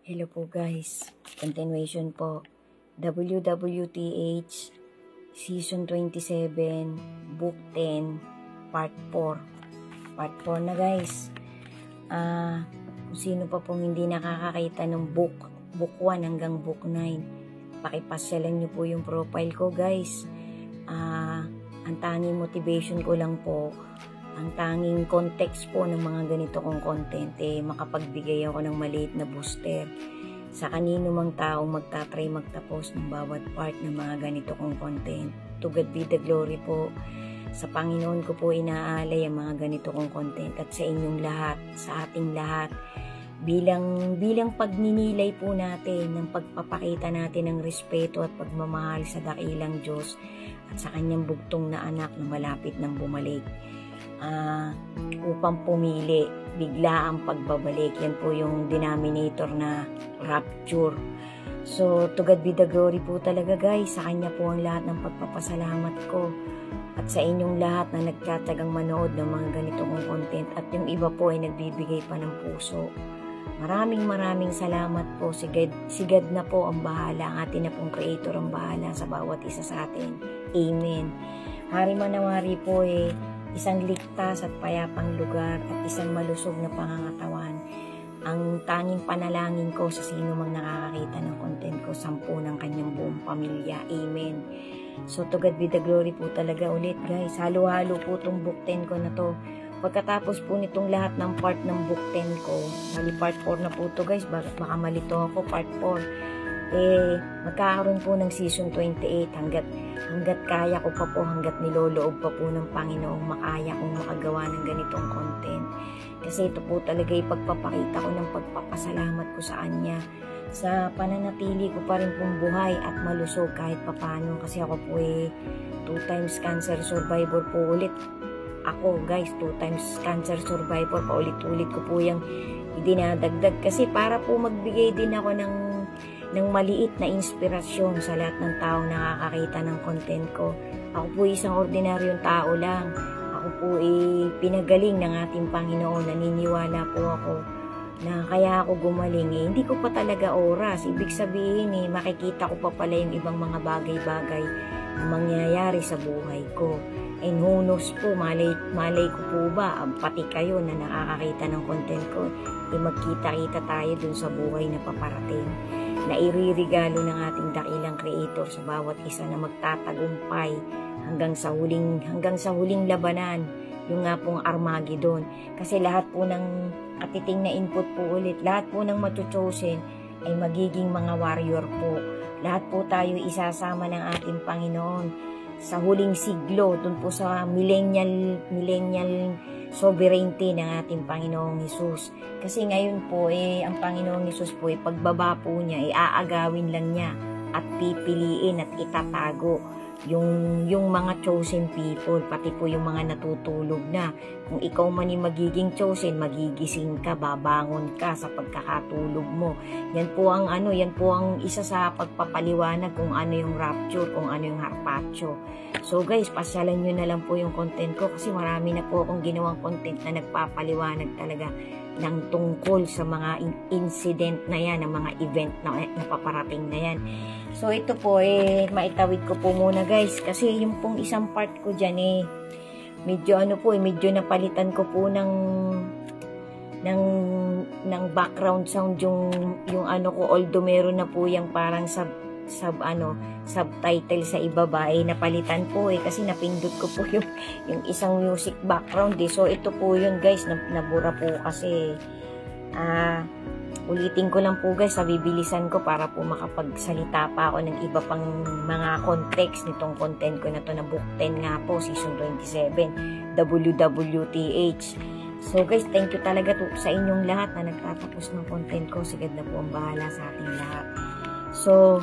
Hello po guys, continuation po, WWTH Season 27, Book 10, Part 4. Part 4 na guys. Kung sino pa pong hindi nakakakita ng book 1 hanggang book 9, pakipasyalan nyo po yung profile ko guys. Ang tanging motivation ko lang po, ang tanging context po ng mga ganito kong content makapagbigay ako ng maliit na booster sa kanino mang taong magtatry magtapos ng bawat part ng mga ganito kong content. To God be the glory po. Sa Panginoon ko po inaalay ang mga ganito kong content at sa inyong lahat, sa ating lahat, bilang pagninilay po natin ng pagpapakita natin ng respeto at pagmamahal sa dakilang Diyos at sa kanyang bugtong na anak na malapit ng bumalik. Upang pumili, bigla ang pagbabalik. Yan po yung denominator na rapture. So, to God be the glory po talaga guys. Sa kanya po ang lahat ng pagpapasalamat ko. At sa inyong lahat na nagtatagang manood ng mga ganitong content. At yung iba po ay nagbibigay pa ng puso. Maraming salamat po. Si God na po ang bahala. Ang atin na pong Creator ang bahala sa bawat isa sa atin. Amen. Hari manawari po isang ligtas at payapang lugar at isang malusog na pangangatawan. Ang tanging panalangin ko sa sino mang nakakakita ng content ko, 10 ng kanyang buong pamilya. Amen. So to God be the glory po talaga ulit guys. Halo-halo po itong book 10 ko na to. Pagkatapos po nitong lahat ng part ng book 10 ko, mali part 4 na po to guys, baka malito ako, part 4. Magkakaroon po ng season 28 hanggat kaya ko pa po, hanggat niloloob pa po ng Panginoong makaya kong makagawa ng ganitong content. Kasi ito po talaga ipagpapakita ko ng pagpapasalamat ko sa Kanya sa pananatili ko pa rin pong buhay at malusog kahit papano. Kasi ako po 2 times cancer survivor po ulit. Ako guys, 2 times cancer survivor, paulit-ulit ko po yung idinadagdag kasi para po magbigay din ako ng maliit na inspirasyon sa lahat ng taong nakakakita ng content ko. Ako po isang ordinaryong tao lang. Ako po pinagaling ng ating Panginoon. Naniniwala po ako na kaya ako gumaling hindi ko pa talaga oras. Ibig sabihin makikita ko pa pala yung ibang mga bagay-bagay na mangyayari sa buhay ko. And who knows po, malay ko po ba, pati kayo na nakakakita ng content ko, magkita-kita tayo dun sa buhay na paparating, na iririgalo ng ating dakilang Creator sa bawat isa na magtatagumpay hanggang sa huling labanan, yung nga pong Armageddon. Kasi lahat po ng katiting na input po ulit, lahat po ng matuchosen ay magiging mga warrior po. Lahat po tayo isasama ng ating Panginoon sa huling siglo, dun po sa millennial sovereignty ng ating Panginoong Hesus. Kasi ngayon po ang Panginoong Hesus po pagbaba po niya aagawin lang niya at pipiliin at itatago yung mga chosen people, pati po yung mga natutulog na. Kung ikaw man magiging chosen, magigising ka, babangon ka sa pagkakatulog mo. Yan po ang isa sa pagpapaliwanag kung ano yung rapture, kung ano yung harpacho. So guys, pasyalan nyo na lang po yung content ko kasi marami na po akong ginawang content na nagpapaliwanag talaga ng tungkol sa mga incident na yan, ng mga event na paparating na yan. So ito po maitawid ko po muna guys kasi yung pong isang part ko dyan medyo medyo napalitan ko po ng background sound yung ko, although meron na po yung parang subtitle sa ibaba napalitan po kasi napindot ko po yung isang music background so ito po yun guys, nabura po kasi ulitin ko lang po guys, bibilisan ko para po makapagsalita pa ako ng iba pang mga context nitong content ko na to na book 10 nga po, season 27, WWTH. So guys, thank you talaga sa inyong lahat na nagtatapos ng content ko. Sigad na po ang bahala sa ating lahat. So,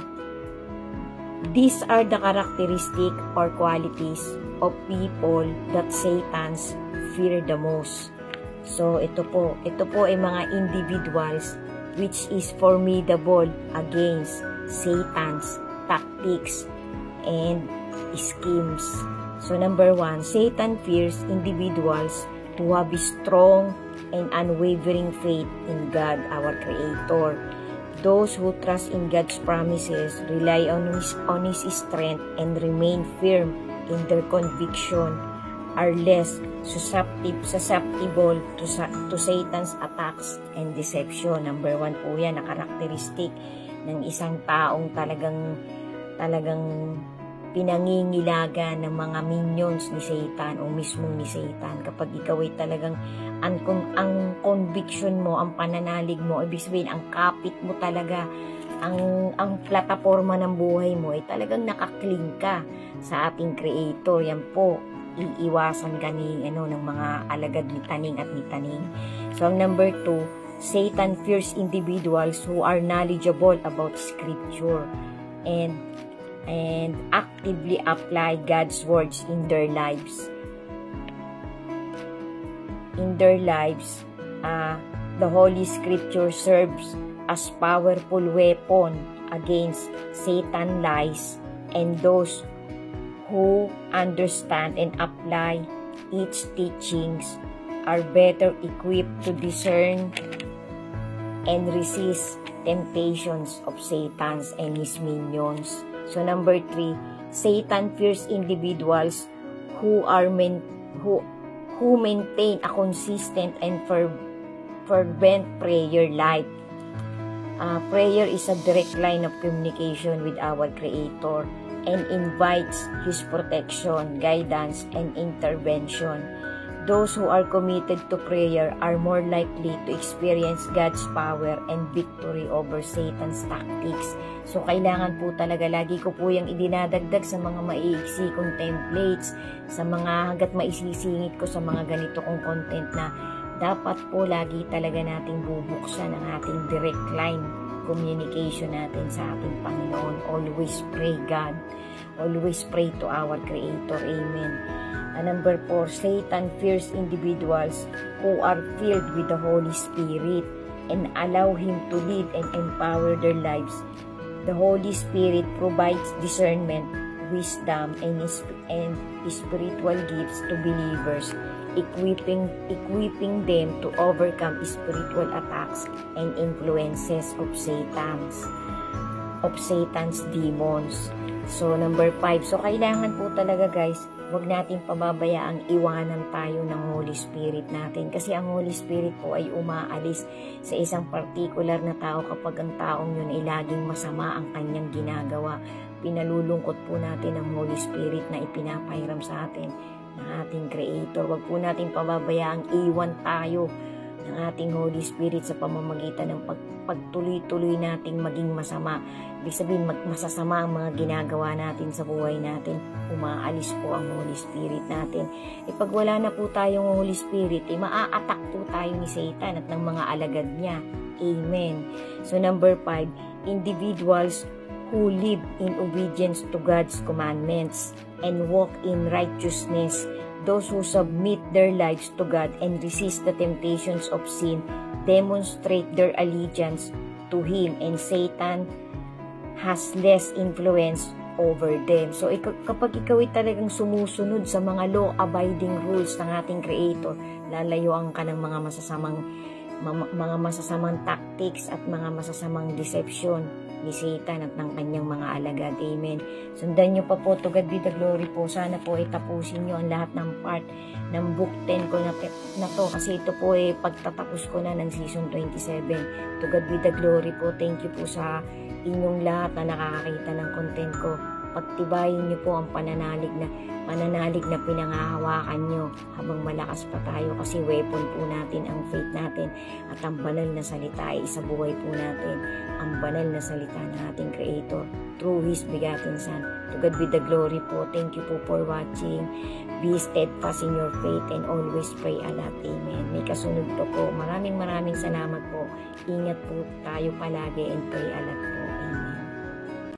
these are the characteristic or qualities of people that Satans fear the most. So, ito po ay mga individuals which is formidable against Satan's tactics and schemes. So, number 1, Satan fears individuals who have a strong and unwavering faith in God, our Creator. Those who trust in God's promises, rely on His strength, and remain firm in their conviction are less susceptible to Satan's attacks and deception. Number 1 po yan na karakteristik ng isang taong talagang pinangingilagan ng mga minions ni Satan o mismong ni Satan. Kapag ikaw ay talagang ang conviction mo, ang pananalig mo, ibig sabihin, ang kapit mo talaga, ang plataforma ng buhay mo ay talagang nakakling ka sa ating Creator. Yan po, iiwasan ka ng mga alagad ni taning at ni taning. So, ang number 2, Satan fears individuals who are knowledgeable about Scripture and actively apply God's words in their lives. In their lives, the Holy Scripture serves as powerful weapon against Satan lies, and those who understand and apply its teachings are better equipped to discern and resist temptations of Satan and his minions. So number 3, Satan fears individuals who maintain a consistent and fervent prayer life. Prayer is a direct line of communication with our Creator and invites His protection, guidance, and intervention. Those who are committed to prayer are more likely to experience God's power and victory over Satan's tactics. So, kailangan po talaga, lagi ko po yung idinadagdag sa mga maiiksi kong templates, sa mga hanggat maisisingit ko sa mga ganito kong content na dapat po lagi talaga nating bubuksan ang ating direct line communication natin sa ating Panginoon. Always pray God. Always pray to our Creator. Amen. Number 4, Satan fears individuals who are filled with the Holy Spirit and allow Him to lead and empower their lives. The Holy Spirit provides discernment, wisdom, and spiritual gifts to believers, equipping them to overcome spiritual attacks and influences of Satan's demons. So, number 5. So, kailangan po talaga, guys, huwag natin pababayaang iwanan tayo ng Holy Spirit natin. Kasi ang Holy Spirit po ay umaalis sa isang particular na tao kapag ang taong yun ay laging masama ang kanyang ginagawa. Pinalulungkot po natin ang Holy Spirit na ipinapahiram sa atin ng ating Creator. Huwag po natin pababayaang iwan tayo ng ating Holy Spirit sa pamamagitan ng pagtuloy-tuloy nating maging masama. Ibig sabihin, masasama ang mga ginagawa natin sa buhay natin. Umaalis po ang Holy Spirit natin. Pag wala na po tayong Holy Spirit, maa-attack po tayo ni Satan at ng mga alagad niya. Amen. So number 5, individuals who live in obedience to God's commandments and walk in righteousness. Those who submit their lives to God and resist the temptations of sin demonstrate their allegiance to Him, and Satan has less influence over them. So, kapag ikaw ay talagang sumusunod sa mga law-abiding rules ng ating Creator, lalayuan ka ng mga masasamang tactics at mga masasamang deception ni Satan at ng kanyang mga alagad. Amen. Sundan nyo pa po, to God be the glory po. Sana po itapusin nyo ang lahat ng part ng book 10 ko na to, kasi ito po ay pagtatapos ko na ng season 27. To God be the glory po. Thank you po sa inyong lahat na nakakakita ng content ko. Pagtibayin nyo po ang pananalig na pinangahawakan nyo habang malakas pa tayo, kasi weapon po natin ang faith natin at ang banal na salita ay isabuhay po natin ang banal na salita ng ating Creator through His begotten Son. To God be the glory po. Thank you po for watching. Be steadfast in your faith and always pray a lot. Amen. May kasunod po. Maraming salamat po. Ingat po tayo palagi and pray a lot.